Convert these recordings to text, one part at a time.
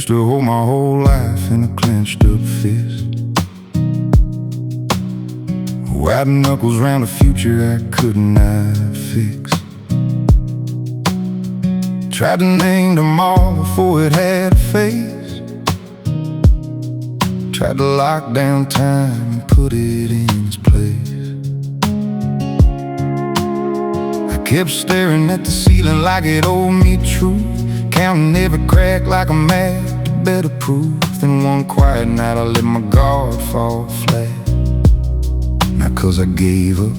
used to hold my whole life in a clenched up fist. White knuckles round a future I could not fix. Tried to name them all before it had a face. Tried to lock down time and put it in its place. I kept staring at the ceiling like it owed me truth, counting every crack like a mad to better proof. Then one quiet night I let my guard fall flat. Not 'cause I gave up,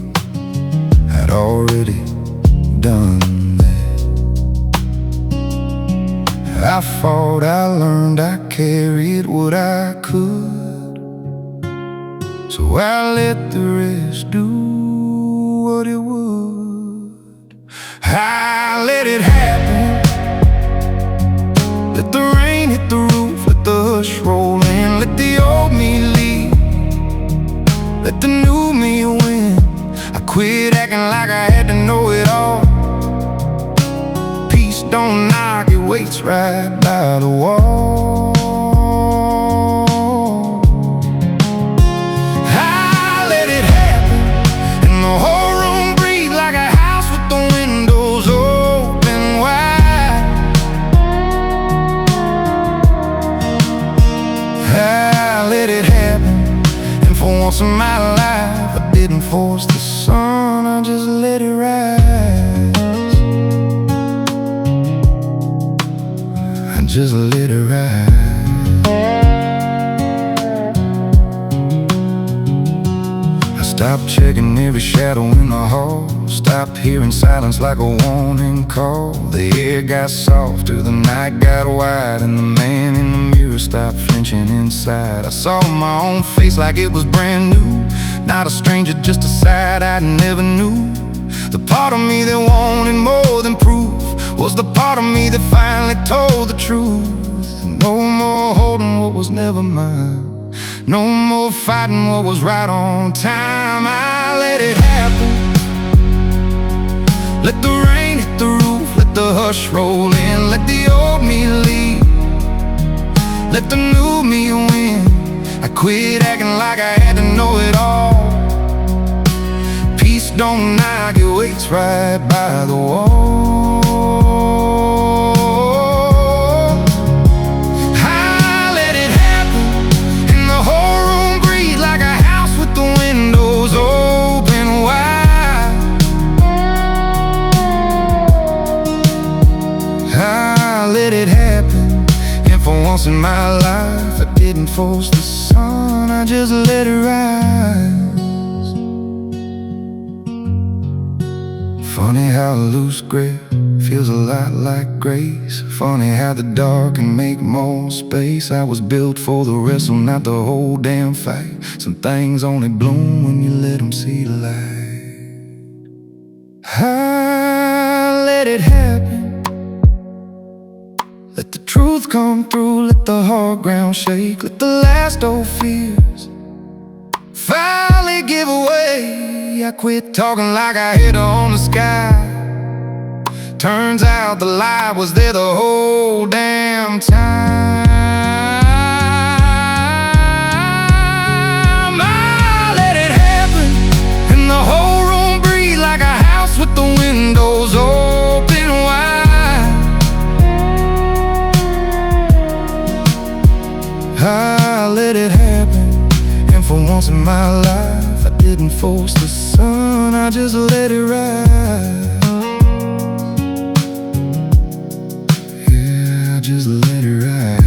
I'd already done that. I fought, I learned, I carried what I could. So I let the rest do what it would. I let it happen. Let the rain hit the roof, let the hush roll in. Let the old me leave, let the new me win. I quit acting like I had to know it all. Peace don't knock, it waits right by the wall. I let it happen, and the whole room breathed like a house with the windows open wide. I let it happen, and for once in my life I didn't force the sun, I just let it rise. I just let it rise. I stopped checking every shadow in the hall, stopped hearing silence like a warning call. The air got softer, the night got wide, and the man in the mirror stopped flinching inside. I saw my own face like it was brand new, not a stranger, just a side I never knew. The part of me that wanted more than proof was the part of me that finally told the truth. No more holding what was never mine, no more fighting what was right on time. I let it happen. Let the rain hit the roof, let the hush roll in. Let the old me leave, let the new me win. I quit acting like I had to know it all. Peace don't knock, it waits right by the wall. I let it happen, and the whole room breathed like a house with the windows open wide. I let it happen, and for once in my life I didn't force the sun, I just let it rise. Funny how a loose grip feels a lot like grace. Funny how the dark can make more space. I was built for the wrestle, not the whole damn fight. Some things only bloom when you let them see the light. I let it happen. Let the truth come through, let the hard ground shake. Let the last old fears finally give away. I quit talking like I hit her on the sky. Turns out the lie was there the whole damn time. I let it happen, and the whole room breathed like a house with the windows open wide. I let it happen, and for once in my life I didn't force the sun, I just let it rise. Yeah, I just let it rise.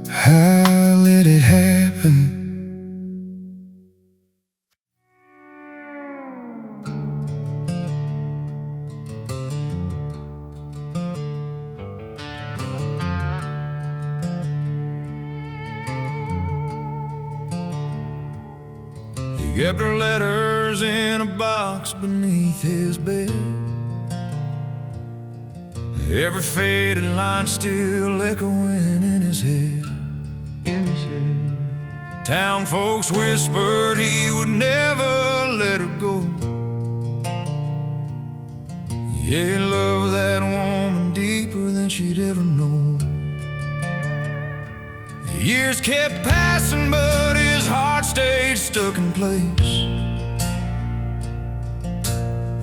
I let it happen. He kept her letters in a box beneath his bed. Every faded line still echoing in his head. Town folks whispered he would never let her go. Yeah, he loved that woman deeper than she'd ever known. The years kept passing, but his heart stayed stuck in place.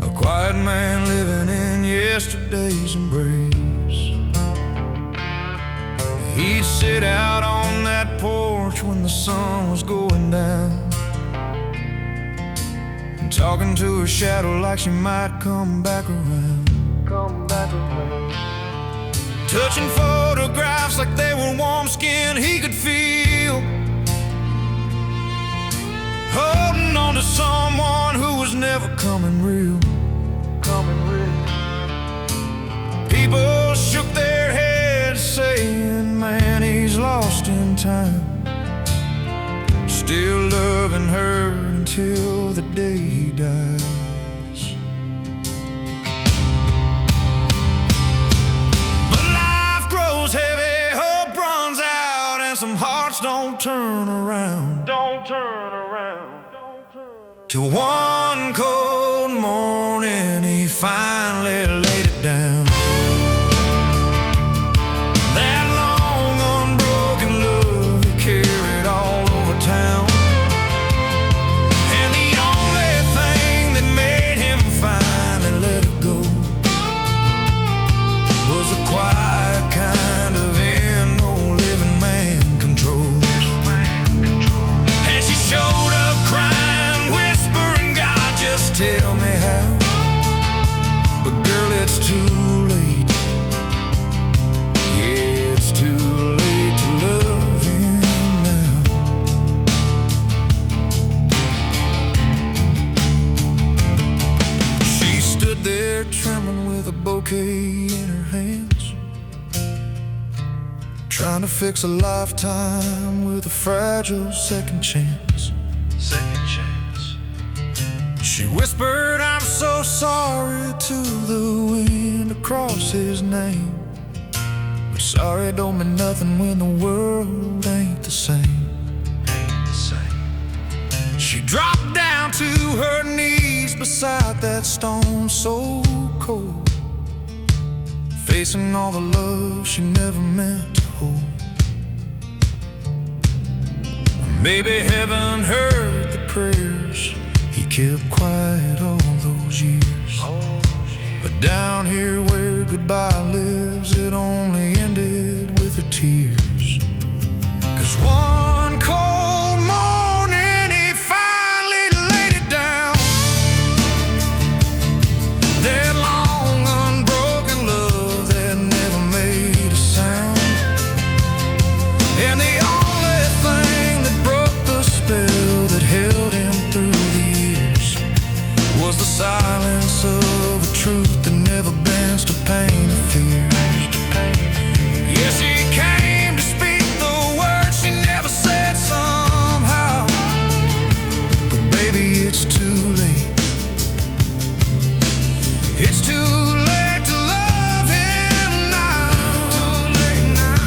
A quiet man living in yesterday's embrace. He'd sit out on that porch when the sun was going down, talking to her shadow like she might come back around. Touching photographs like they were warm skin he could feel. Holding on to someone who was never coming real. People shook their heads saying, man, he's lost in time. Still loving her until the day he dies. But life grows heavy, hope runs out, and some hearts don't turn around. Till one cold morning he finally laid it down. That long unbroken love he carried all over town. And the only thing that made him finally let it go was the quiet kind of end no living man controls. And she showed up crying, whispering, God, just tell me how. But girl, it's too late. Yeah, it's too late to love him now. She stood there trembling with a bouquet in her hands, trying to fix a lifetime with a fragile second chance. She whispered, I'm so sorry, to the wind across his name. But sorry don't mean nothing when the world ain't the same. She dropped down to her knees beside that stone so cold, facing all the love she never meant to hold. Maybe heaven heard the prayers he kept quiet all those years. But down here where goodbye lives, it only ended with her tears. 'Cause one cold morning he finally laid it down. That long unbroken love that never made a sound. And the only thing that broke the spell that held him through the years was the silence of a truth that never bends to pain or fear. Yes, she came to speak the words she never said somehow. But baby, it's too late. It's too late to love him now. Too late now.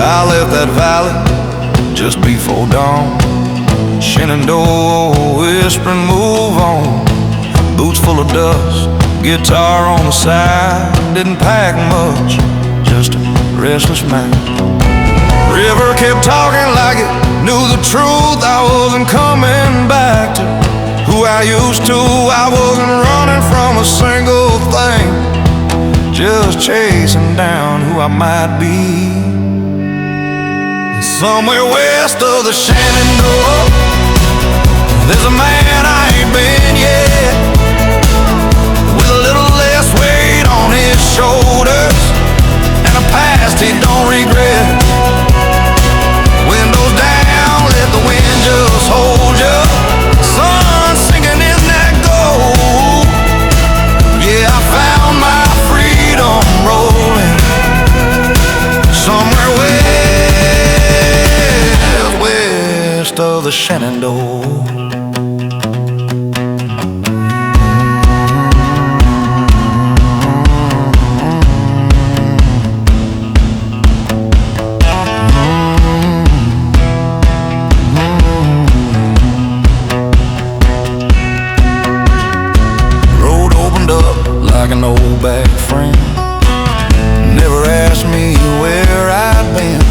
I left that valley just before dawn. Shenandoah whispering, move on. Boots full of dust, guitar on the side. Didn't pack much, just a restless mind. River kept talking like it knew the truth. I wasn't coming back to who I used to. I wasn't running from a single thing, just chasing down who I might be. Somewhere west of the Shenandoah, there's a man I ain't been yet, with a little less weight on his shoulders and a past he don't regret. Windows down, let the wind just hold you. Sun sinking in that gold. Yeah, I found my freedom rolling somewhere west of the Shenandoah. Like an old back friend, never asked me where I'd been.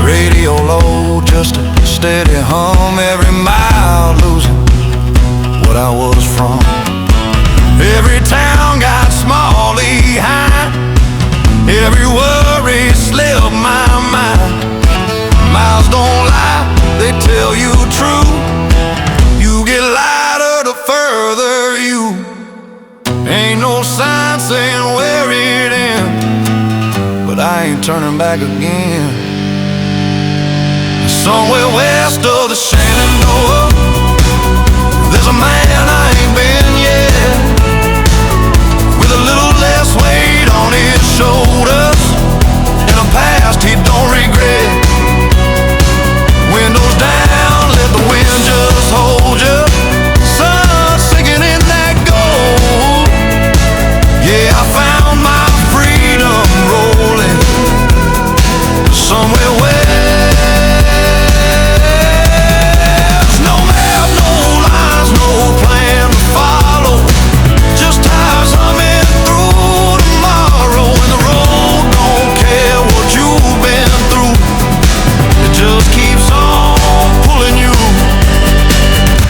Radio low, just a steady hum, every mile losing what I was from. Every town got small behind, every worry slipped my mind. Miles don't lie, they tell you true. You get lighter the further you. Ain't no sign saying where it ends, but I ain't turning back again. Somewhere west of the Shenandoah, there's a man I ain't been yet, with a little less weight on his shoulders and a past he don't regret. Windows down, let the wind just hold you. Sun sinking in that gold. Yeah, I found my freedom rolling somewhere west. No map, no lines, no plan to follow, just tires humming through tomorrow. And the road don't care what you've been through, it just keeps on pulling you.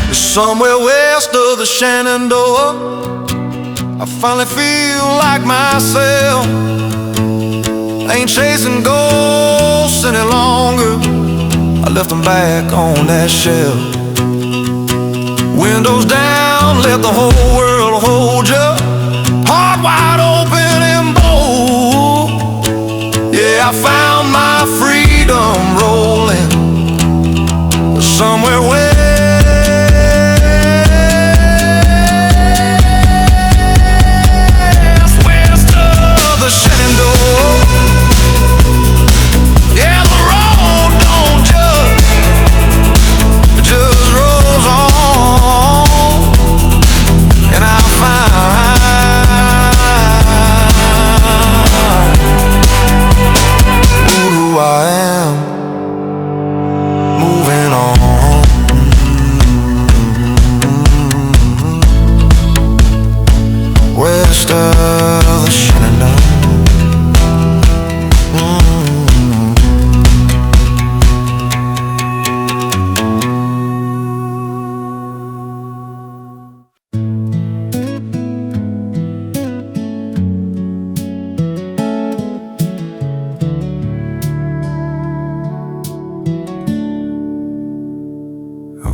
Somewhere west of the Shenandoah, I finally feel like myself. Ain't chasing ghosts any longer, I left them back on that shelf. Windows down, let the whole world hold you. Heart wide open and bold. Yeah, I found my freedom rolling somewhere west.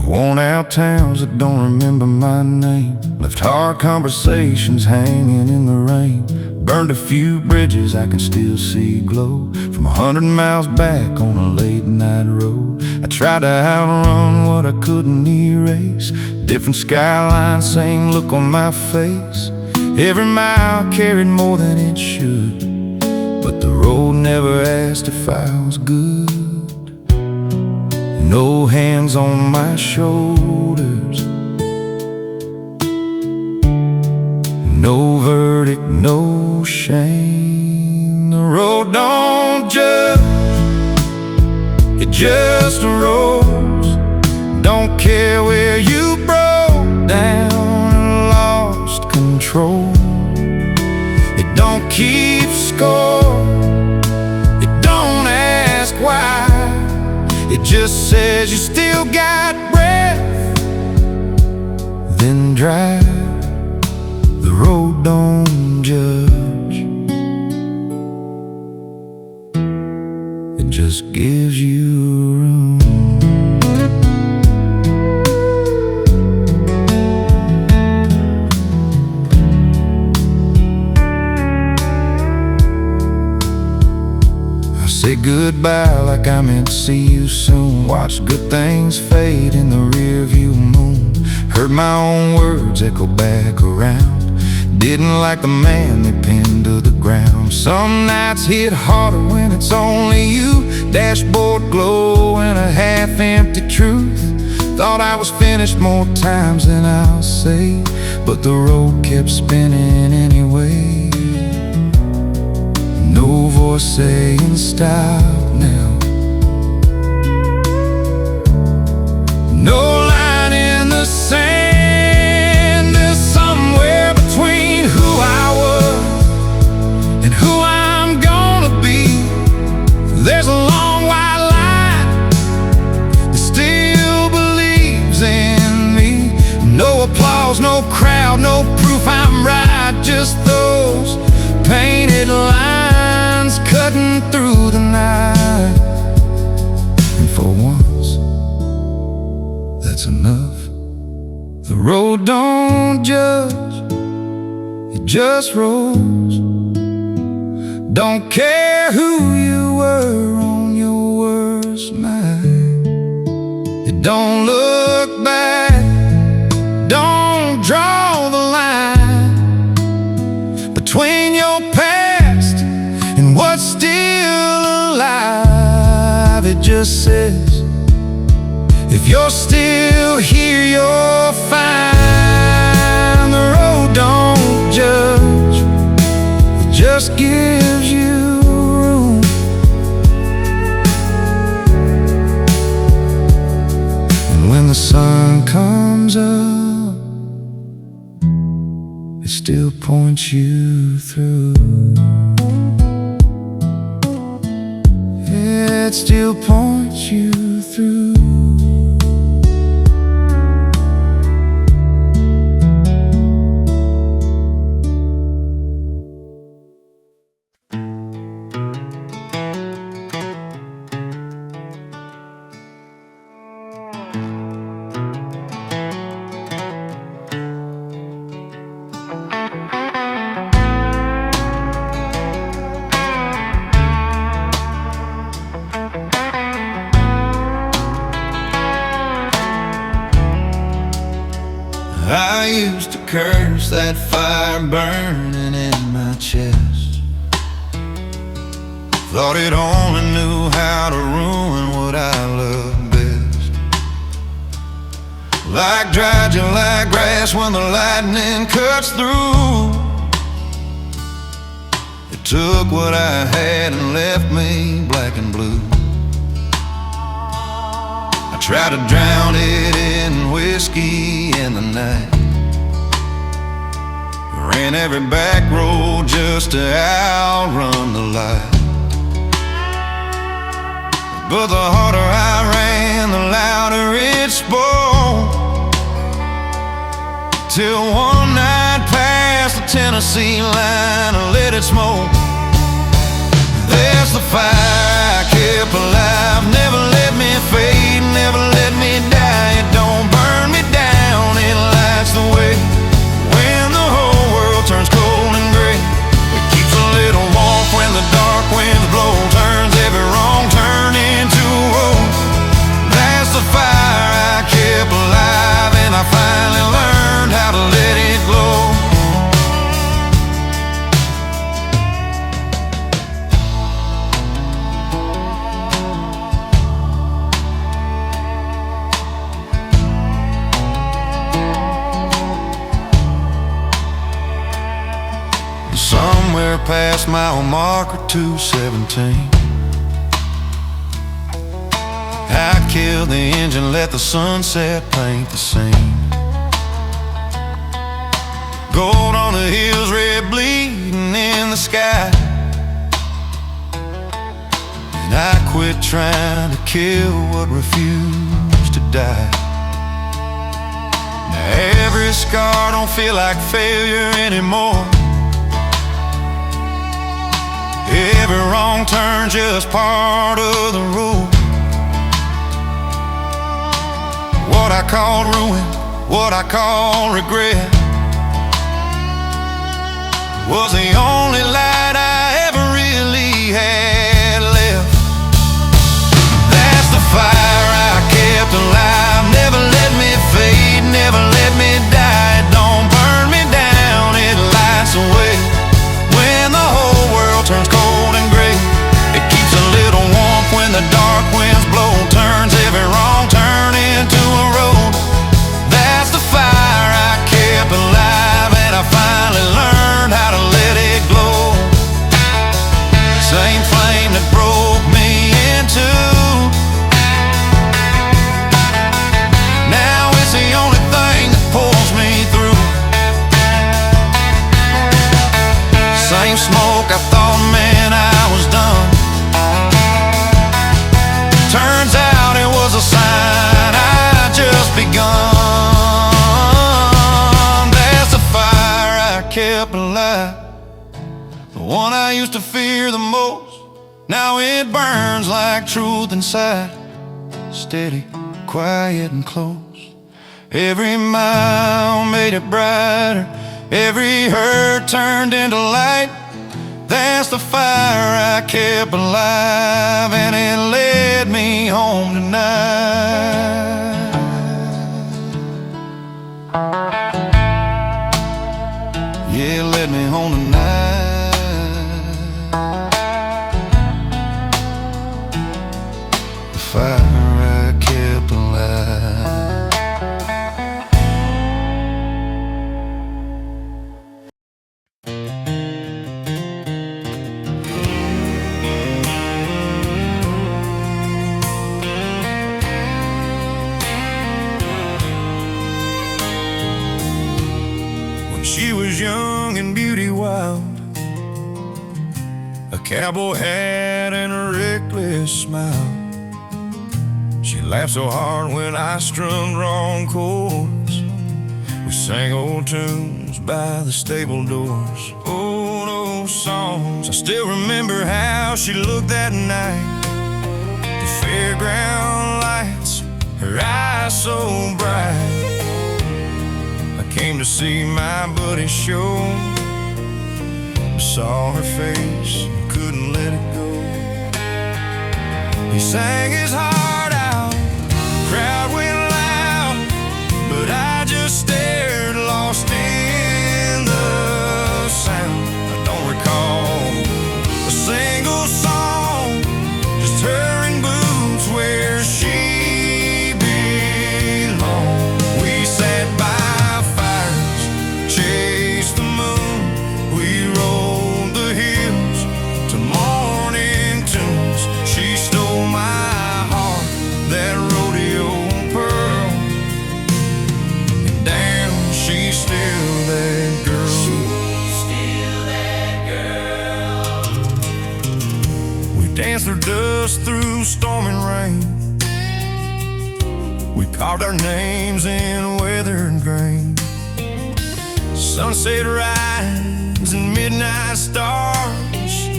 Worn out towns that don't remember my name, left hard conversations hanging in the rain. Burned a few bridges I can still see glow from 100 miles back on a late night road. I tried to outrun what I couldn't erase, different skyline, same look on my face. Every mile carried more than it should, but the road never asked if I was good. No hands on my shoulders, no verdict, no shame. The road don't judge, it just rolls. Don't care where you broke down and lost control. It don't keep score, it don't ask why. It just says you still got breath, then drive. The road don't judge, it just just gives you room. Say goodbye like I meant to see you soon. Watch good things fade in the rearview moon. Heard my own words echo back around. Didn't like the man they pinned to the ground. Some nights hit harder when it's only you. Dashboard glow and a half-empty truth. Thought I was finished more times than I'll say, but the road kept spinning anyway. No voice saying stop now. No line in the sand. There's somewhere between who I was and who I'm gonna be. There's a long white line that still believes in me. No applause, no crowd, no proof I'm right. Just those painted lines cutting through the night. And for once, that's enough. The road don't judge, it just rolls. Don't care who you were on your worst night. It don't look back, don't draw the line between your past and what's still alive. It just says, if you're still here, you're fine. The road don't judge, it just gives you room. And when the sun comes up, it still points you through. It still points you through. I used to curse that fire burning in my chest. Thought it only knew how to ruin what I love best. Like dry July grass when the lightning cuts through. It took what I had and left me black and blue. I tried to drown it in whiskey in the night. Ran every back road just to outrun the light. But the harder I ran, the louder it spoke. Till one night past the Tennessee line, I let it smoke. There's the fire I kept alive, never let me fade, never let me die. It don't burn me down, it lights the way. When the whole world turns cold and gray, it keeps a little warmth when the dark winds blow. Turns every wrong turn into a road. That's the fire I kept alive, and I finally learned how to let it glow. Somewhere past mile marker 217, I killed the engine, let the sunset paint the scene. Gold on the hills, red bleeding in the sky. And I quit trying to kill what refused to die. Now every scar don't feel like failure anymore. Every wrong turn just part of the road. What I call ruin, what I call regret, was the only light I ever really had left. That's the fire I kept alive, never let me fade, never let me die. It don't burn me down, it lights away. When the whole world turns cold and gray, it keeps a little warmth when the dark winds blow. Turns every wrong turn into a road. That's the fire I kept alive, and I finally learned how to let it glow. Same flame that broke me in two, now it's the only thing that pulls me through. Same smoke, I thought, man, I was done. Turns out it was a sign I just begun. That's the fire I kept alive, the one I used to fear the most. Now it burns like truth inside, steady, quiet and close. Every mile made it brighter, every hurt turned into light. That's the fire I kept alive, and it led me home tonight. Yeah, it led me home tonight. The fire I kept alive. She was young and beauty wild, a cowboy hat and a reckless smile. She laughed so hard when I strummed wrong chords. We sang old tunes by the stable doors. Old songs. I still remember how she looked that night, the fairground lights, her eyes so bright. Came to see my buddy's show, saw her face, couldn't let it go. He sang his heart out, crowd went loud, but I just stared, lost in the sound. I don't recall a single song, just her in boots where she belonged. We sat by, chased the moon, we rolled the hills to morning tunes. She stole my heart, that rodeo pearl, and damn, she's still that girl. She's still that girl. We danced through dust, through storm and rain. We carved our names in weathered grain. Sunset rise and midnight stars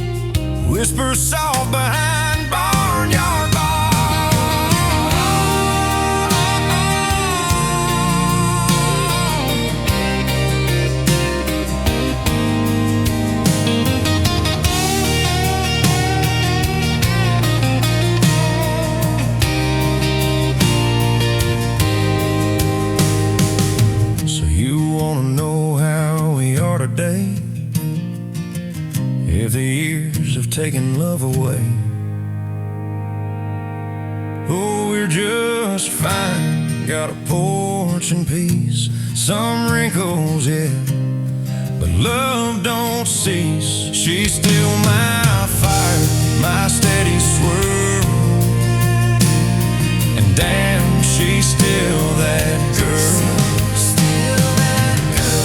whisper soft behind barnyard bars. So you wanna know how we are today? If the years have taken love away, oh, we're just fine. Got a porch and peace, some wrinkles, yeah, but love don't cease. She's still my fire, my steady swirl, and damn, she's still that girl.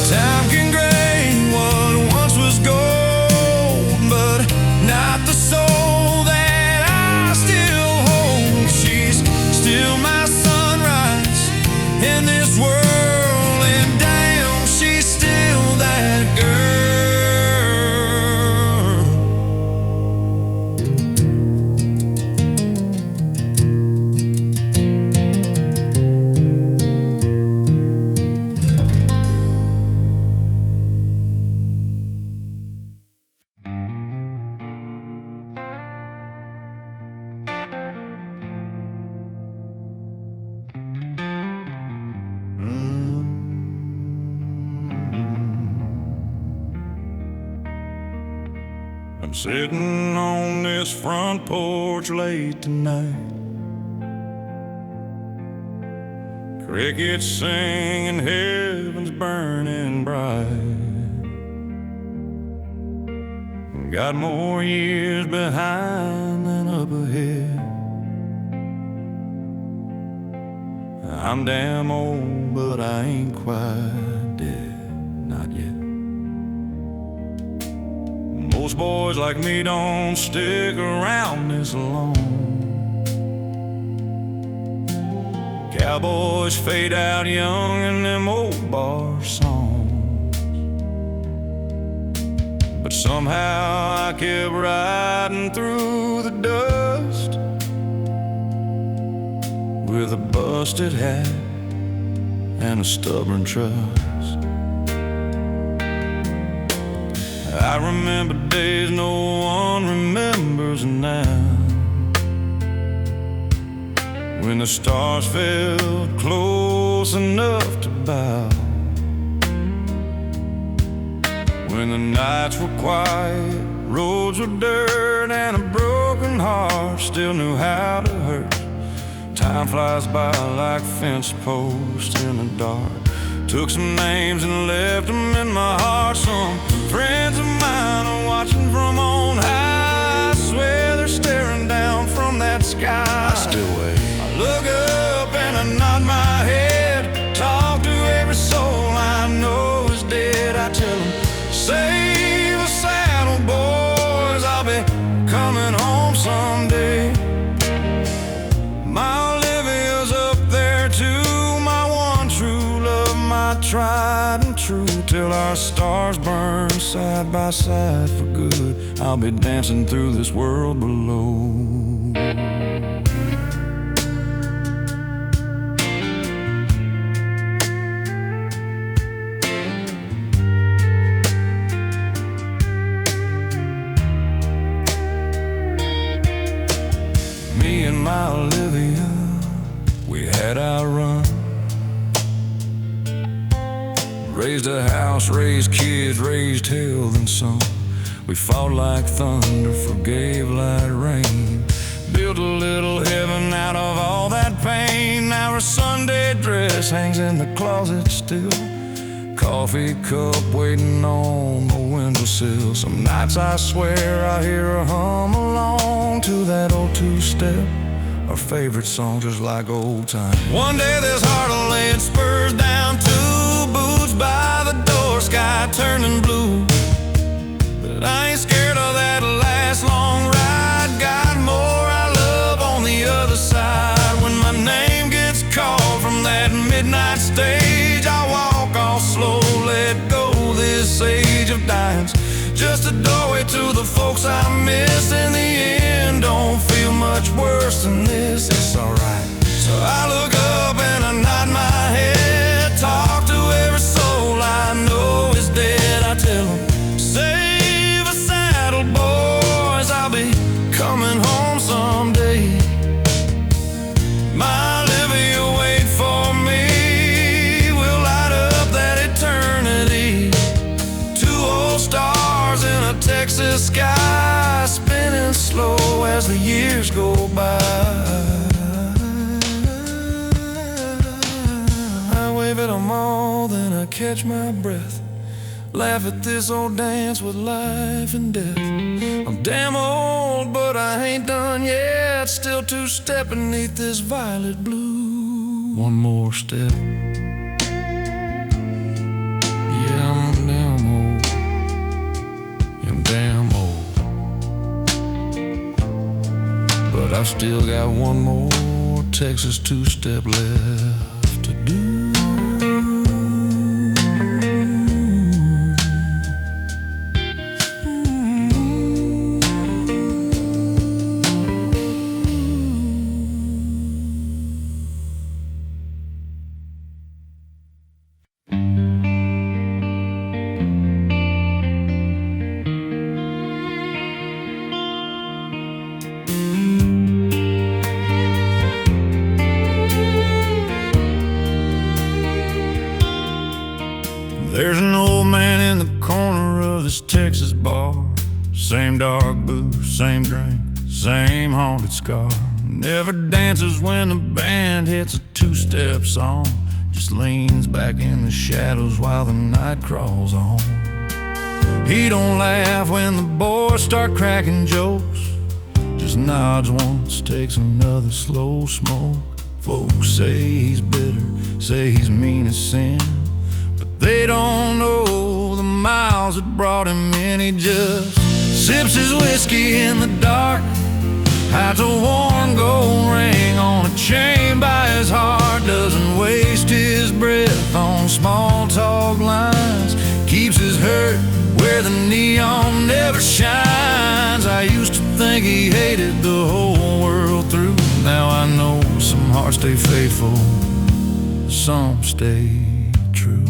Time can gray what once was gold, but not the soul that I still hold. She's still my sunrise in this world, and damn, she's still that girl. I'm sitting on this front porch late tonight, crickets singing, heaven's burning bright. Got more years behind than up ahead. I'm damn old, but I ain't quite dead, not yet. Most boys like me don't stick around this long. Cowboys fade out young in them old bar songs, but somehow I kept riding through the dust with a busted hat and a stubborn trust. I remember days no one remembers now, when the stars felt close enough to bow, when the nights were quiet, roads were dirt, and a broken heart still knew how to hurt. Time flies by like fence posts in the dark. Took some names and left them in my heart. Some friends of mine are watching from on high. I swear they're staring down from that sky. I still wait. I look up and I nod my head, talk to every soul I know is dead. I tell them, save a saddle, boys, I'll be coming home someday. My Olivia's up there too, my one true love, my tried and true. Till our stars burn side by side for good, I'll be dancing through this world below. Me and my Olivia, we had our run. Raised a house, raised kids, raised hell and some. We fought like thunder, forgave like rain, built a little heaven out of all that pain. Now her Sunday dress hangs in the closet still, coffee cup waiting on the windowsill. Some nights I swear I hear her hum along to that old two-step, our favorite song, just like old times. One day this heart will lay its spurs down, two boots by the door, sky turning blue. But I ain't scared of that last long ride. Got more I love on the other side. When my name gets called from that midnight stage, I walk all slow, let go this age of dying's just a doorway to the folks I miss. In the end, don't feel much worse than this. It's alright. So I look up and I nod my head, talk to every soul I know is dead. I tell them, save a saddle, boys, I'll be coming home someday. My Olivia, wait for me, we'll light up that eternity. Two old stars in a Texas sky, spinning slow as the years go by. I wave at them all, then I catch my breath, laugh at this old dance with life and death. I'm damn old, but I ain't done yet, still two-step beneath this violet blue. One more step. Yeah, I'm damn old. I'm damn old, but I've still got one more Texas two-step left to do. There's an old man in the corner of this Texas bar, Same dark booth, same drink, same haunted scar. Never dances when the band hits a two-step song. Just leans back in the shadows while the night crawls on. He don't laugh when the boys start cracking jokes. Just nods once, takes another slow smoke. Folks say he's bitter, say he's mean as sin, but they don't know the miles that brought him in. He just sips his whiskey in the dark, hides a worn gold ring on a chain by his heart. Doesn't waste his breath on small talk lines, keeps his hurt where the neon never shines. I used to think he hated the whole world through. Now I know some hearts stay faithful, some stay true.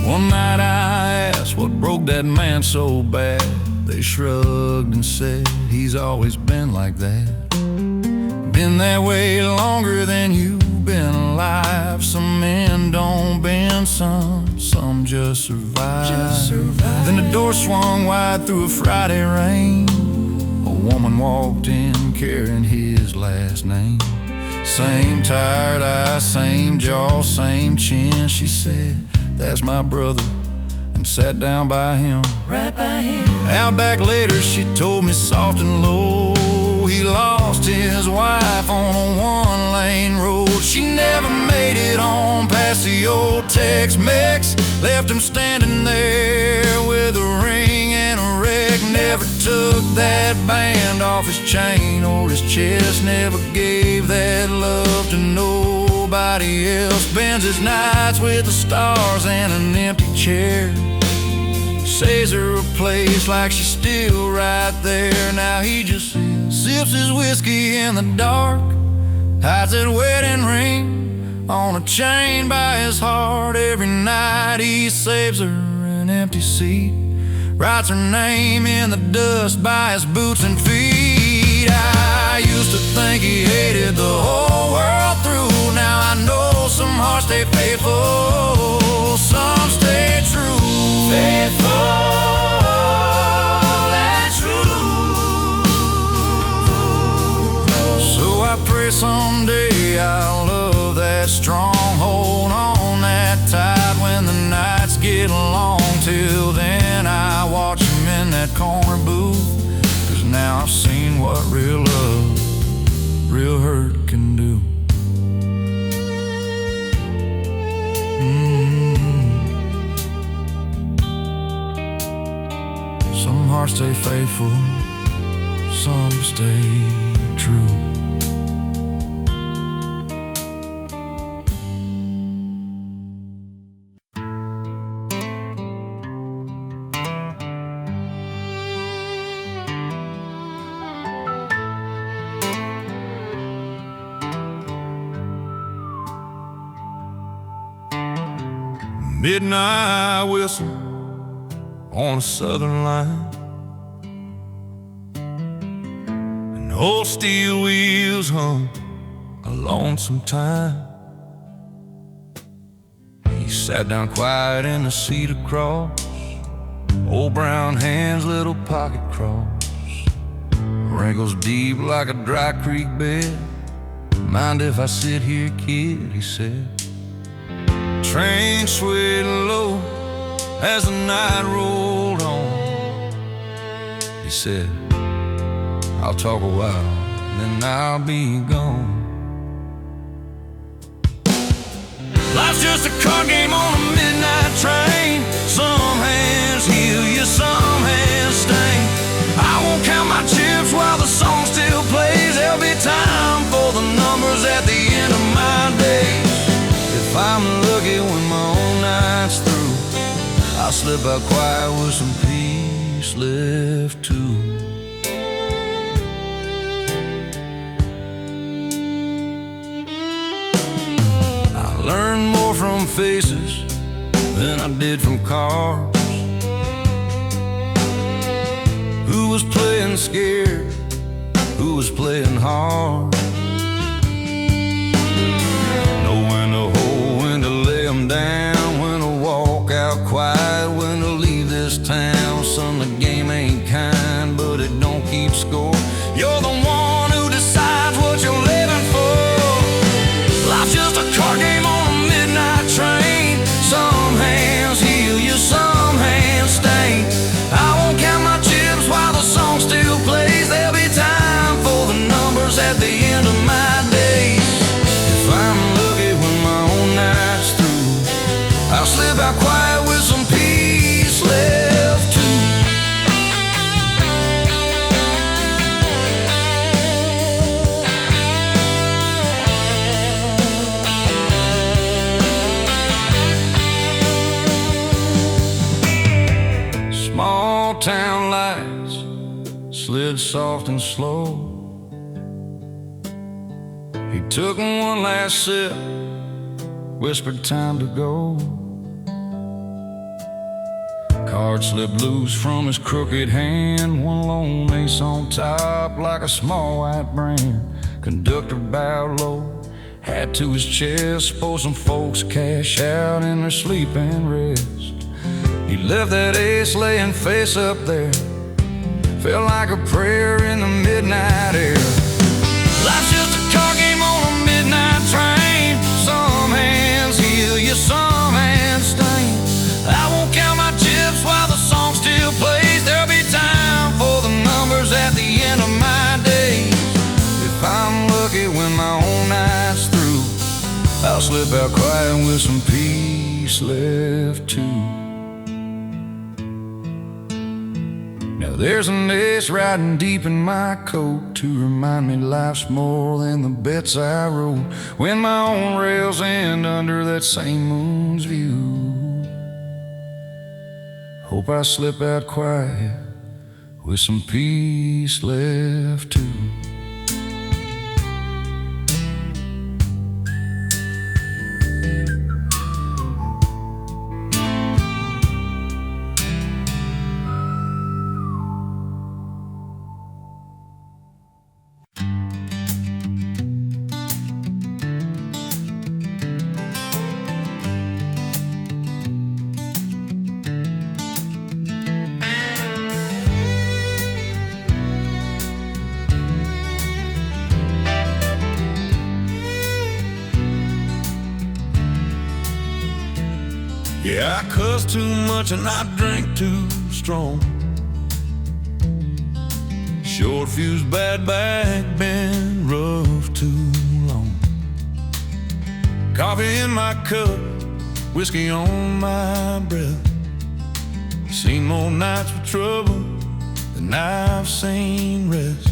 One night I asked what broke that man so bad. They shrugged and said he's always been like that. Been that way longer than you've been alive. Some men don't bend, some just survive. Then the door swung wide through a Friday rain. A woman walked in carrying his last name. Same tired eyes, same jaw, same chin. She said, "That's my brother," and sat down by him. Right by him. Out back later she told me soft and low, he lost his wife on a one-lane road. She never made it on past the old Tex-Mex. Left him standing there with a ring and a wreck. Never took that band off his chain or his chest. Never gave that love to nobody else. Spends his nights with the stars and an empty chair. Says her a place like she's still right there. Now he just sips his whiskey in the dark, hides that wedding ring on a chain by his heart. Every night he saves her an empty seat, writes her name in the dust by his boots and feet. I used to think he hated the whole world through. Now I know some hearts stay faithful, some stay true. Faithful and true. So I pray someday I'll love that strong, hold on that tight when the nights get long. Till then I watch him in that corner booth, 'cause now I've seen what real love, real hurt can do. Some hearts stay faithful, some stay true. Midnight whistle on a southern line, and old steel wheels hum a lonesome time. He sat down quiet in the seat across, old brown hands, little pocket cross, wrinkles deep like a dry creek bed. Mind if I sit here, kid, he said. Train swayed low as the night rolled on. He said, I'll talk a while, then I'll be gone. Life's just a card game on a midnight train. Some hands heal you, some hands sting. I won't count my chips while the song still plays. There'll be time for the numbers at the end of my days. If I'm lucky when my own night's through, I'll slip out quiet with some peace left too. I learned more from faces than I did from cars. Who was playing scared, who was playing hard. Know when to hold, when to soft and slow. He took one last sip, whispered time to go. Card slipped loose from his crooked hand, one lone ace on top like a small white brand. Conductor bowed low, hat to his chest, suppose some folks cash out in their sleep and rest. He left that ace laying face up there, felt like a prayer in the midnight air. Life's just a card game on a midnight train. Some hands heal you, some hands stain. I won't count my chips while the song still plays. There'll be time for the numbers at the end of my days. If I'm lucky when my own night's through, I'll slip out quiet with some peace left too. Now there's an ace riding deep in my coat to remind me life's more than the bets I wrote when my own rails end under that same moon's view. Hope I slip out quiet with some peace left too. Yeah, I cuss too much and I drink too strong. Short fuse, bad back, been rough too long. Coffee in my cup, whiskey on my breath. Seen more nights with trouble than I've seen rest.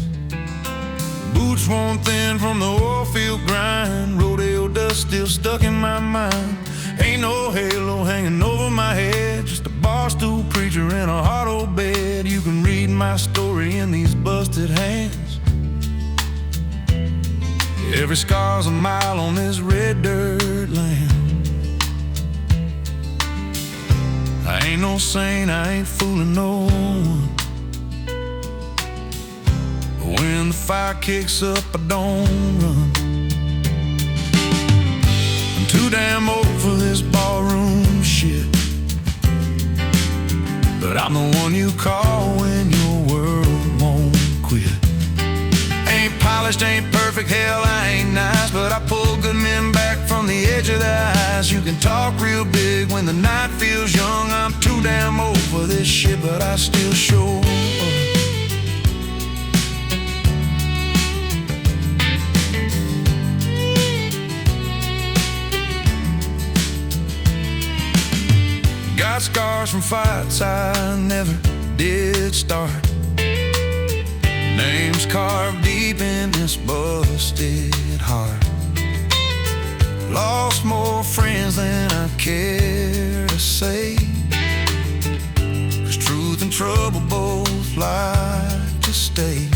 Boots worn thin from the oil field grind, rodeo dust still stuck in my mind. Ain't no halo hanging over my head, just a bar stool preacher in a hot old bed. You can read my story in these busted hands. Every scar's a mile on this red dirt land. I ain't no saint, I ain't fooling no one. But when the fire kicks up, I don't run. Too damn old for this ballroom shit, but I'm the one you call when your world won't quit. Ain't polished, ain't perfect, hell I ain't nice, but I pull good men back from the edge of their eyes. You can talk real big when the night feels young. I'm too damn old for this shit, but I still show up. Got scars from fights I never did start. Names carved deep in this busted heart. Lost more friends than I care to say, 'cause truth and trouble both like to stay.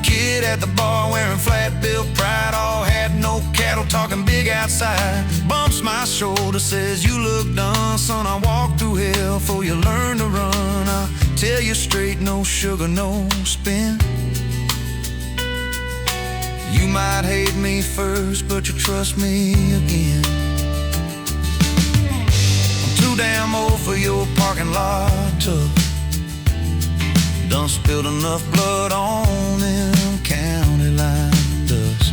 Kid at the bar wearing flat-bill pride, all had no cattle, talking big outside. Bumps my shoulder, says you look done, son. I walked through hell before you learn to run. I'll tell you straight, no sugar, no spin. You might hate me first, but you trust me again. I'm too damn old for your parking lot tub. Done spilled enough blood on them county line dust.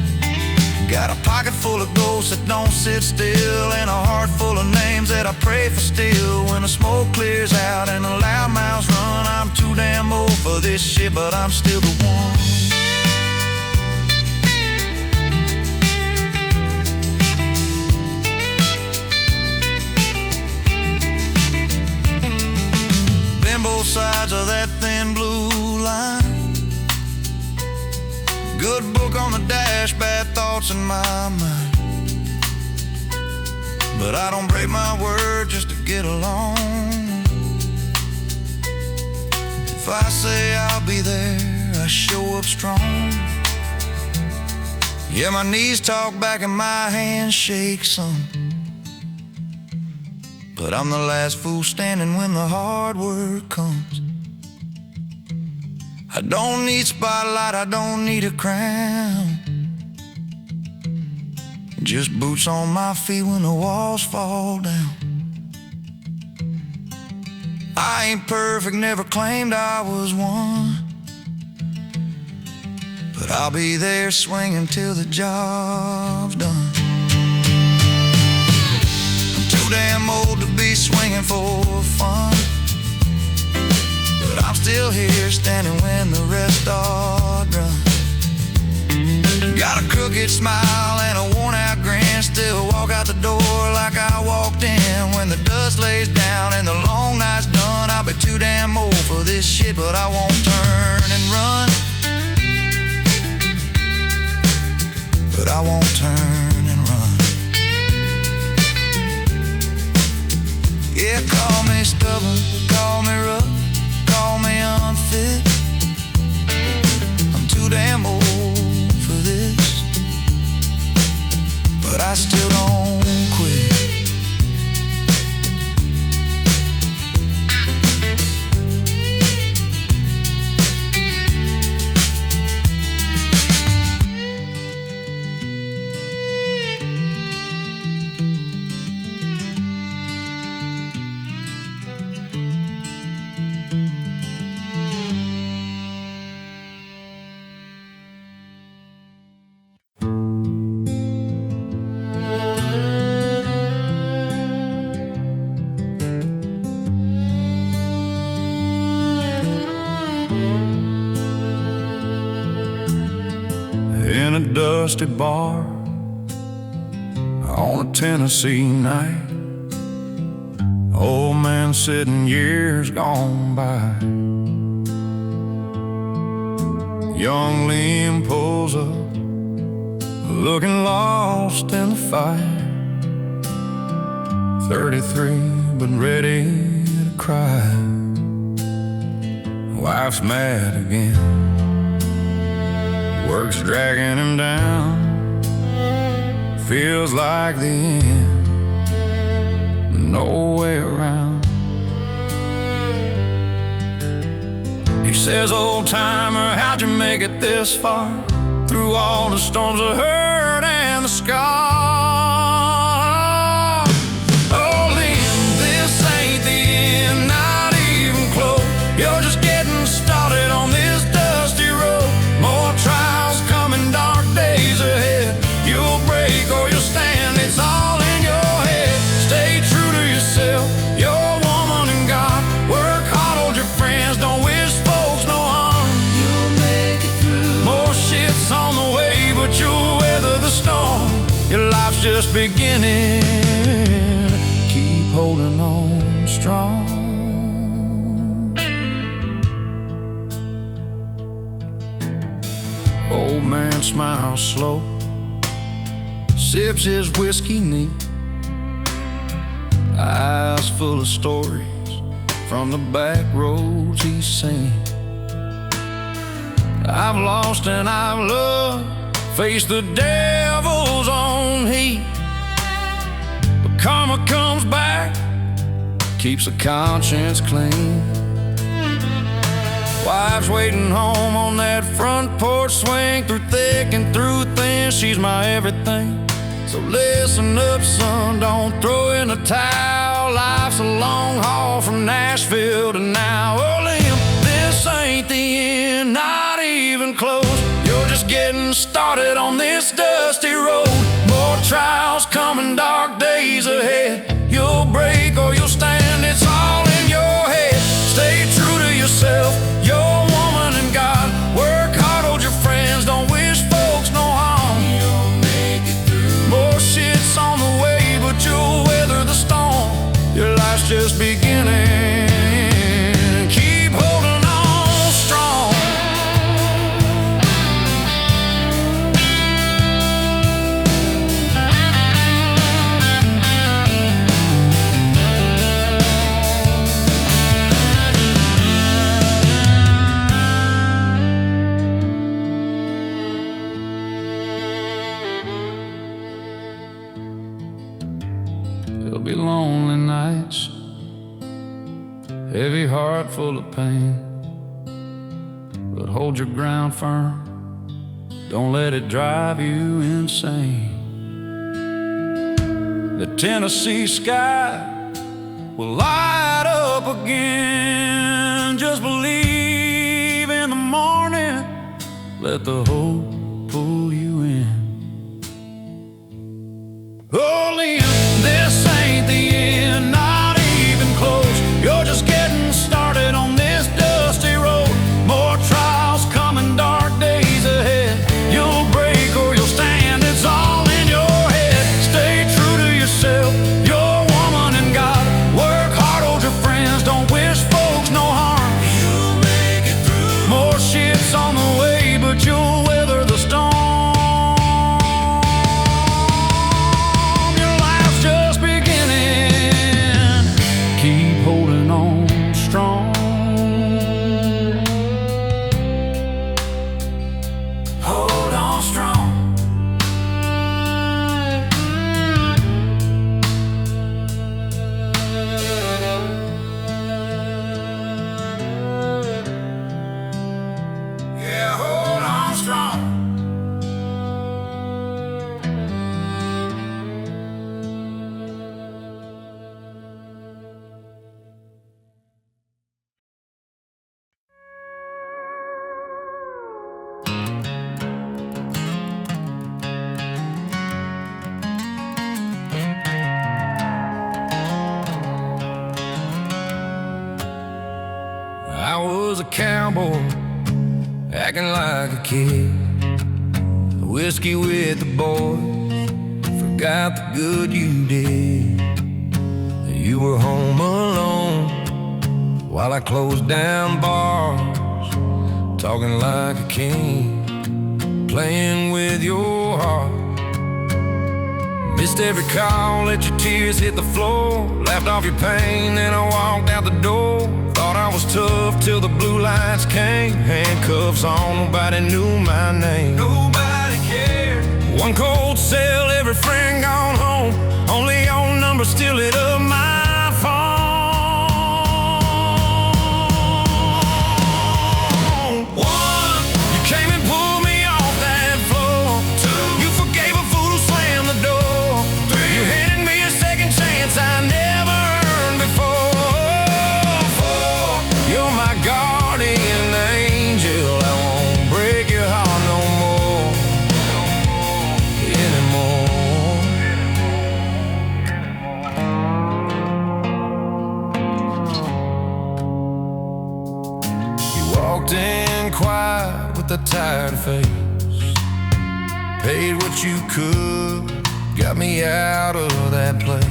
Got a pocket full of ghosts that don't sit still, and a heart full of names that I pray for still. When the smoke clears out and the loud mouths run, I'm too damn old for this shit, but I'm still the one. Been both sides of that thin blue line. Good book on the dash, bad thoughts in my mind. But I don't break my word just to get along. If I say I'll be there, I show up strong. Yeah, my knees talk back and my hands shake some. But I'm the last fool standing when the hard work comes. I don't need spotlight, I don't need a crown. Just boots on my feet when the walls fall down. I ain't perfect, never claimed I was one, but I'll be there swinging till the job's done. I'm too damn old to be swinging for fun, but I'm still here standing when the rest are done. Got a crooked smile and a worn out grin, still walk out the door like I walked in. When the dust lays down and the long night's done, I'll be too damn old for this shit, but I won't turn and run. But I won't turn and run. Yeah, call me stubborn, call me rough, call me unfit. I'm too damn old for this, but I still don't quit. In a dusty bar on a Tennessee night, old man sitting years gone by. Young Liam pulls up, looking lost in the fight. 33 but ready to cry. Wife's mad again, work's dragging him down. Feels like the end, no way around. He says, old timer, how'd you make it this far? Through all the storms of hurt and the scar. Oh, Liam, this ain't the end, not even close. You're just getting started on this dusty road. More trials coming, dark days ahead. You'll break or you'll stand, it's all in your head. Stay true to yourself, you're a woman and God. Work hard, hold your friends, don't wish folks no harm. You'll make it through. More shit's on the way, but you'll weather the storm. Your life's just beginning, keep holding on strong. Old man smiles slow, sips his whiskey neat, eyes full of stories from the back roads he's seen. I've lost and I've loved, faced the devil's own heat, but karma comes back, keeps the conscience clean. Wife's waiting home on that front porch swing. Through thick and through thin, she's my everything. So listen up, son, don't throw in the towel. Life's a long haul from Nashville to now. Oh, Liam, this ain't the end, not even close. You're just getting started on this dusty road. More trials coming, dark days ahead. You'll break or you'll stand, it's all in your head. Stay true to yourself, you're a woman and God. Work hard, hold your friends, don't wish folks no harm. You'll make it through. More shit's on the way, but you'll weather the storm. Your life's just beginning, keep holding on strong. be lonely nights, heavy heart full of pain. But hold your ground firm, don't let it drive you insane. The Tennessee sky will light up again. Just believe in the morning, let the hope pull you in. Oh, Liam, this ain't the end, not even close. You're just getting started on this dusty road. More trials coming, dark days ahead. You'll break or you'll stand, it's all in your head. Stay true to yourself, your woman and God. Work hard, hold your friends, don't wish folks no harm. You'll make it through. More shit's on the way, but you'll weather the storm. Your life's just beginning. Keep holding on strong. Hold on strong. Yeah, hold on strong. I was a cowboy, acting like a kid. Whiskey with the boys, forgot the good you did. You were home alone while I closed down bars, talking like a king, playing with your heart. Missed every call, let your tears hit the floor. Laughed off your pain, then I walked out the door. Thought I was tough till the blue lights came. Handcuffs on, nobody knew my name. Nobody cared. One cold cell, every friend gone home. Only your number still lit up my phone. One, you came and pulled me off that floor. Two, you forgave a fool who slammed the door. Three, you handed me a second chance I never earned before. Four, you're my guardian angel. I won't break your heart no more anymore. You walked in quiet with a tired face, paid what you could, got me out of that place.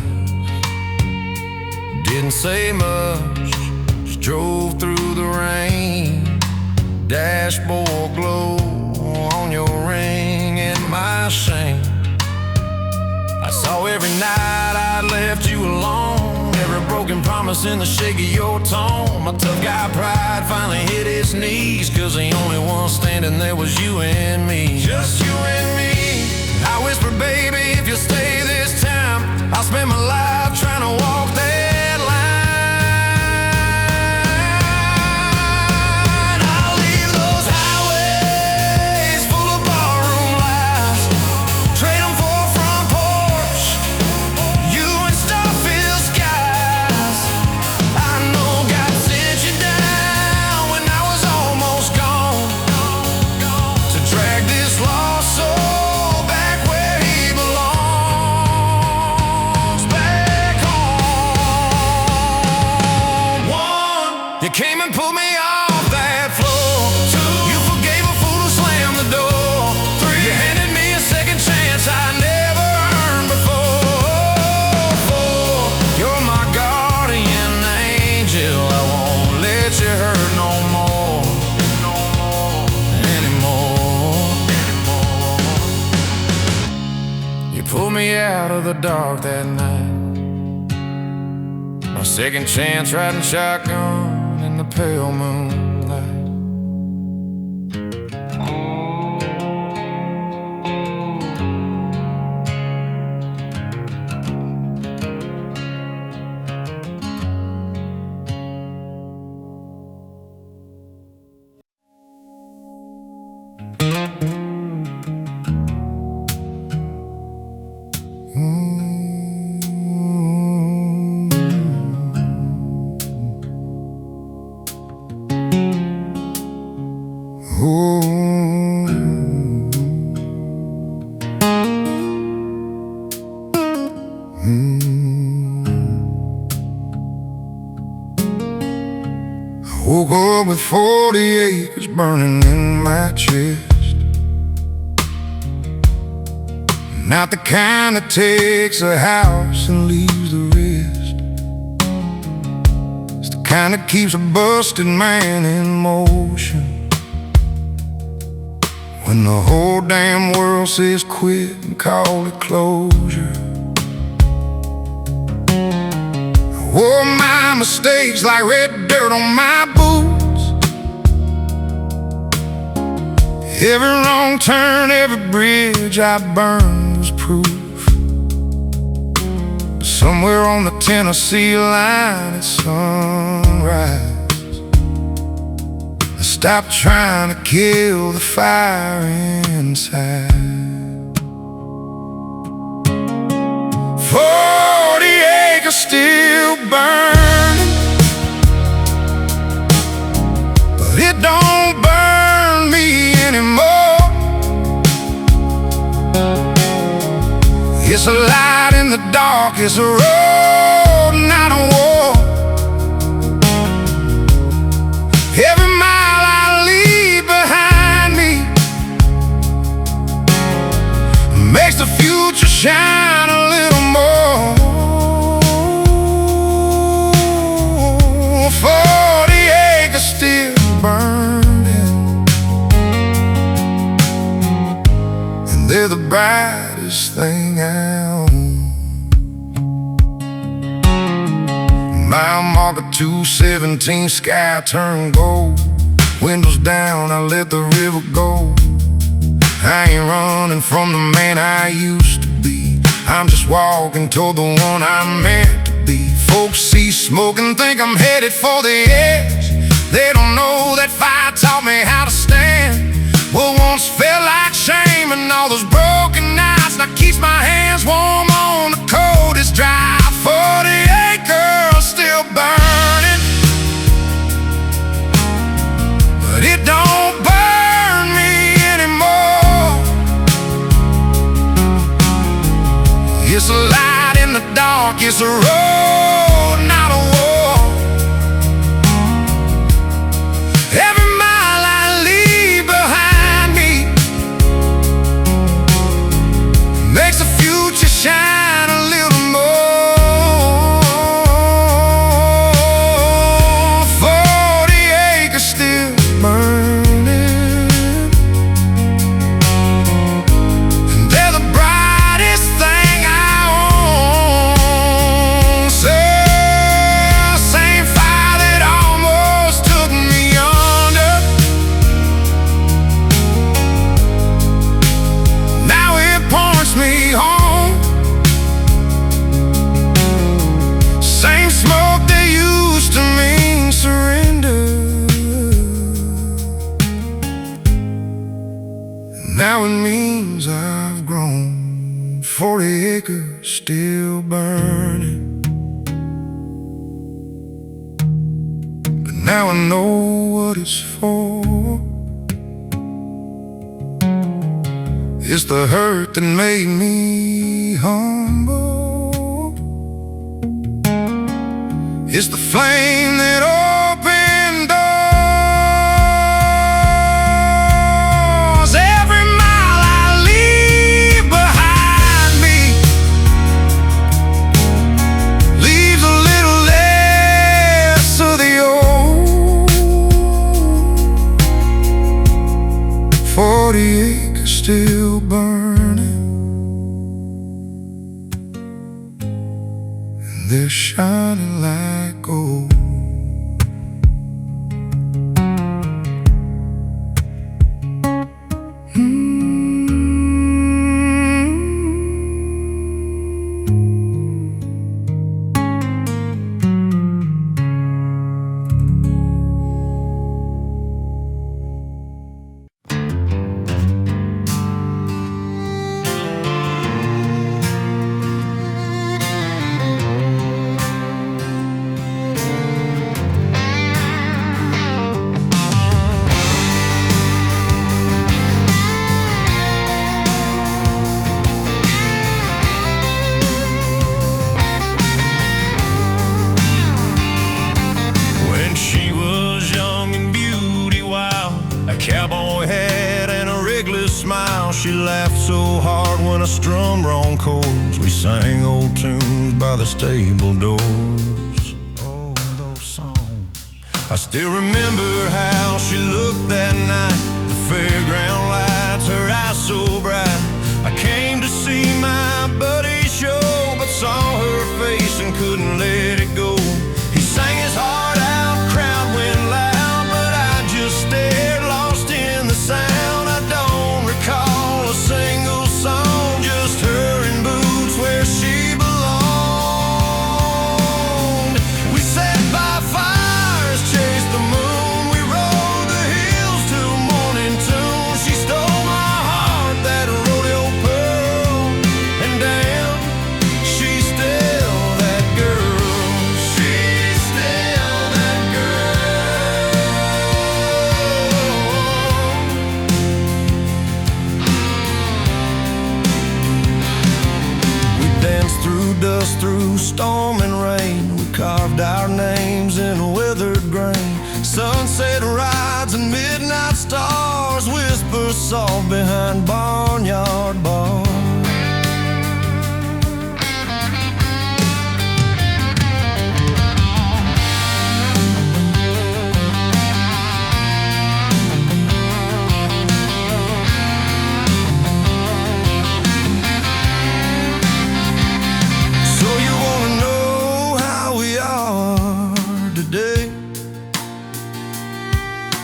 Didn't say much, just drove through the rain. Dashboard glow on your ring and my shame. I saw every night I left you alone, every broken promise in the shake of your tone. My tough guy pride finally hit its knees, 'cause the only one standing there was you and me. Just you and me. I whispered, baby, if you stay this time, I'll spend my life trying to walk that line. I'll leave those highways full of barroom lights, trade them for a front porch, you and star-filled skies. I know God sent you down when I was almost gone, to drag this lost soul back where he belongs, back home. One, you came and pulled me off that floor. Two, you forgave a fool who slammed the door. Three, you handed me a second chance I never earned before. Four, you're my guardian angel. I won't let you hurt no more anymore. You pulled me out of the dark that night, my second chance riding shotgun in the pale moonlight. Woke up with 40 acres burning in my chest. Not the kind that takes a house and leaves the rest. It's the kind that keeps a busted man in motion when the whole damn world says quit and call it closure. I wore my mistakes like red dirt on my boots. Every wrong turn, every bridge I burned was proof. Somewhere on the Tennessee line at sunrise, I stopped trying to kill the fire inside. 40 acres still burning, but it don't burn me anymore. It's a light in the dark, it's a road, not a war. Every mile I leave behind me makes the future shine a little more. 40 acres still burning, and they're the brightest thing I own. Mile marker 217, sky turned gold. Windows down, I let the river go. I ain't running from the man I used to be. I'm just walking toward the one I'm meant to be. Folks see smoke and think I'm headed for the edge. They don't know that fire taught me how to stand. What once felt like shame and all those broken nights now keeps my hands warm on the coldest dry. 40 acres still burning, but it don't burn me anymore. It's a light in the dark, it's a road, not a war. Every mile I leave behind me makes the future shine a little more. 40 acres still burning, and they're the brightest thing I own. Same fire that almost took me under, now it points me home. Same smoke that used to mean surrender, now it means I've grown. 40 acres still burning, but now I know what it's for. It's the hurt that made me humble. It's the flame that opened doors. Every mile I leave behind me leaves a little less of the old. 40 acres still burning, and they're shining like gold. always smile. She laughed so hard when I strummed wrong chords. We sang old tunes by the stable doors. Oh, those songs. I still remember how she looked that night. The fairground lights, her eyes so bright. I came to see my buddy's show, but saw her face and couldn't let it go. He sang his heart out, crowd went loud, but I just stared, lost in the sound. I don't recall a single song, just her in boots where she belonged. We sat by fires, chased the moon, we rode the hills till morning tune. She stole my heart, that rodeo pearl, and damn, she's still that girl. She's still that girl. We danced through dust, through storm and rain. We carved our names in weathered grain. Sunset rides and midnight stars whisper soft behind barnyard bars. So you wanna know how we are today?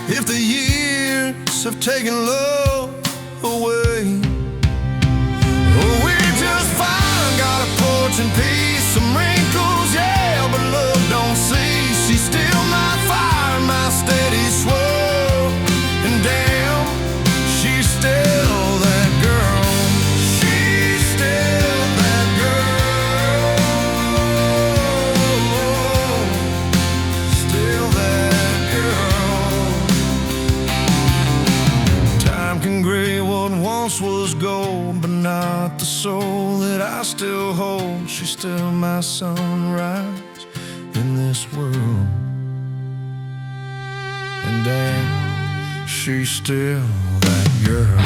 If the years have taken love away, oh, we're just fine. Got a porch and peace, some wrinkles, yeah, but love don't cease. She's still my fire, my steady swirl, and damn, she's still that girl. She's still that girl. Still that girl. Time can gray what once was gold, but not the soul that I still hold. She's still my sunrise in this world, and damn, she's still that girl.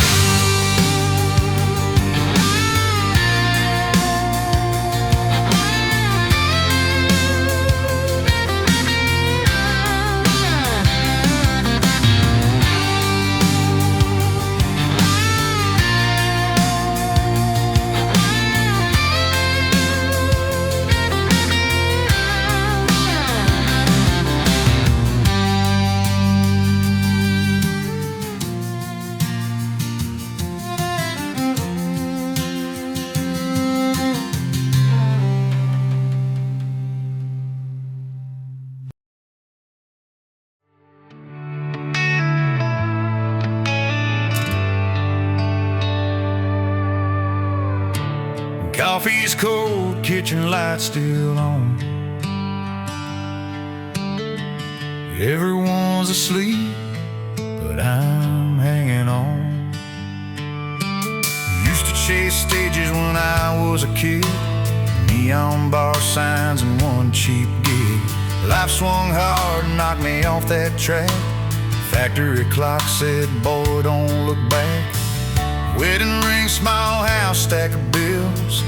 Coffee's cold, kitchen lights still on. Everyone's asleep, but I'm hanging on. Used to chase stages when I was a kid, neon bar signs and one cheap gig. Life swung hard and knocked me off that track. Factory clock said, boy, don't look back. Wedding ring, small house, stack of bills.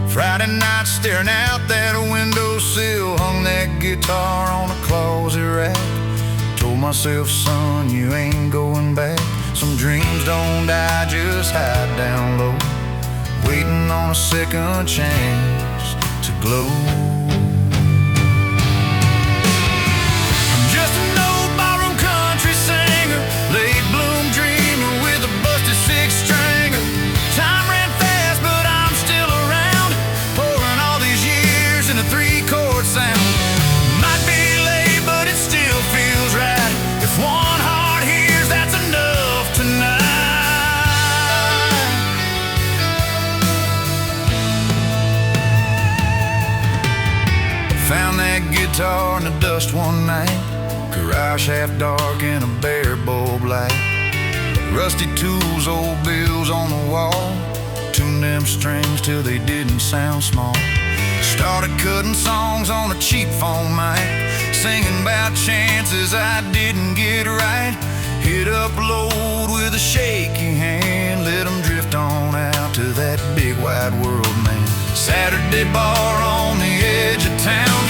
Friday night staring out that windowsill. Hung that guitar on a closet rack. Told myself, son, you ain't going back. Some dreams don't die, just hide down low, waiting on a second chance to glow. Guitar in the dust one night, garage half dark and a bare bulb light. Rusty tools, old bills on the wall. Tuned them strings till they didn't sound small. Started cutting songs on a cheap phone mic, singing about chances I didn't get right. Hit upload with a shaky hand, wide world, man. Saturday bar on the edge of town,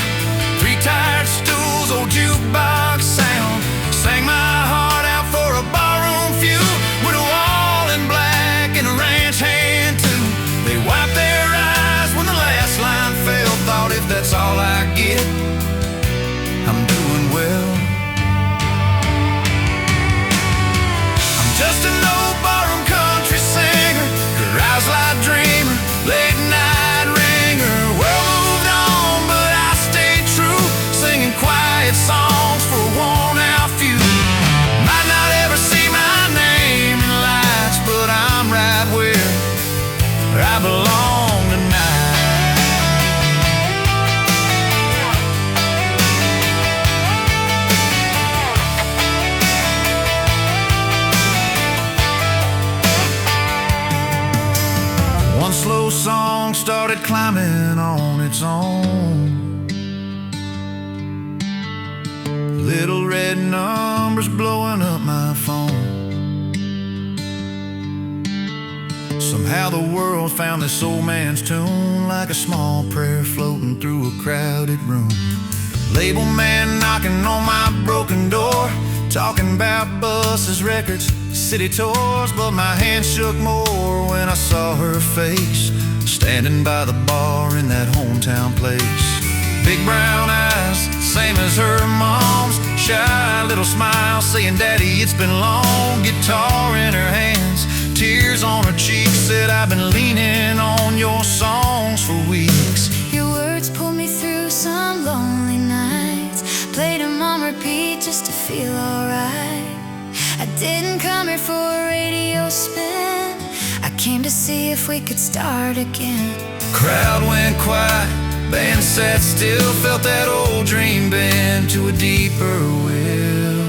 three-tired stools, old jukebox sound. Sang my heart out for a barroom few, with a wall in black and a ranch hand too. They wiped their eyes when the last line fell. Thought if that's all I get, I'm doing well. I'm just an old barroom country singer, carousel dreamer, late night ringer. World moved on, but I stayed true, singing quiet songs for a worn-out few. Might not ever see my name in lights, but I'm right where I belong tonight. One slow song started climbing on its own. Little red numbers blowing up my phone. Somehow the world found this old man's tune, like a small prayer floating through a crowded room. Label man knocking on my broken door, talking about buses, records, city tours. But my hand shook more when I saw her face, standing by the bar in that hometown place. Big brown eyes, same as her mom's, shy little smile saying, "Daddy, it's been long." Guitar in her hands, tears on her cheeks, said, "I've been leaning on your songs for weeks." Your words pulled me through some lonely nights, played them on repeat just to feel alright. I didn't come here for a radio spin, I came to see if we could start again. Crowd went quiet, band sat still, felt that old dream bend to a deeper will.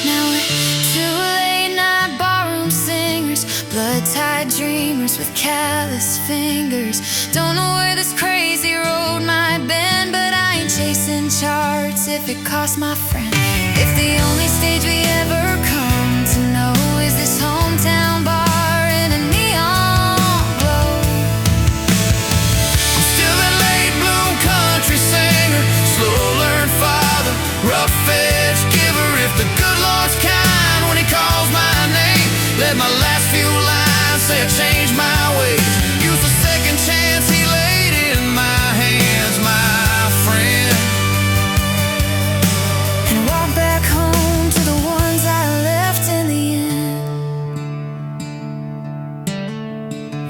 Now we're two late-night barroom singers, blood-tied dreamers with callous fingers. Don't know where this crazy road might bend, but I ain't chasing charts if it costs my friend. If the only stage we ever come to know is this hometown bar in a neon glow, I'm still that late bloom country singer, slow learned father, rough edge giver. If the good Lord's kind when he calls my name, let my last few lines say I changed my ways. Use the second chance he laid in my hands, my friend. and walk back home to the ones I left in the end.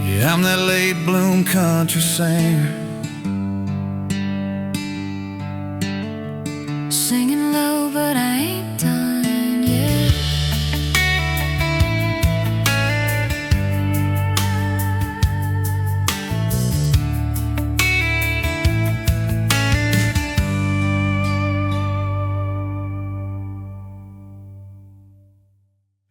Yeah, I'm that late bloom country singer,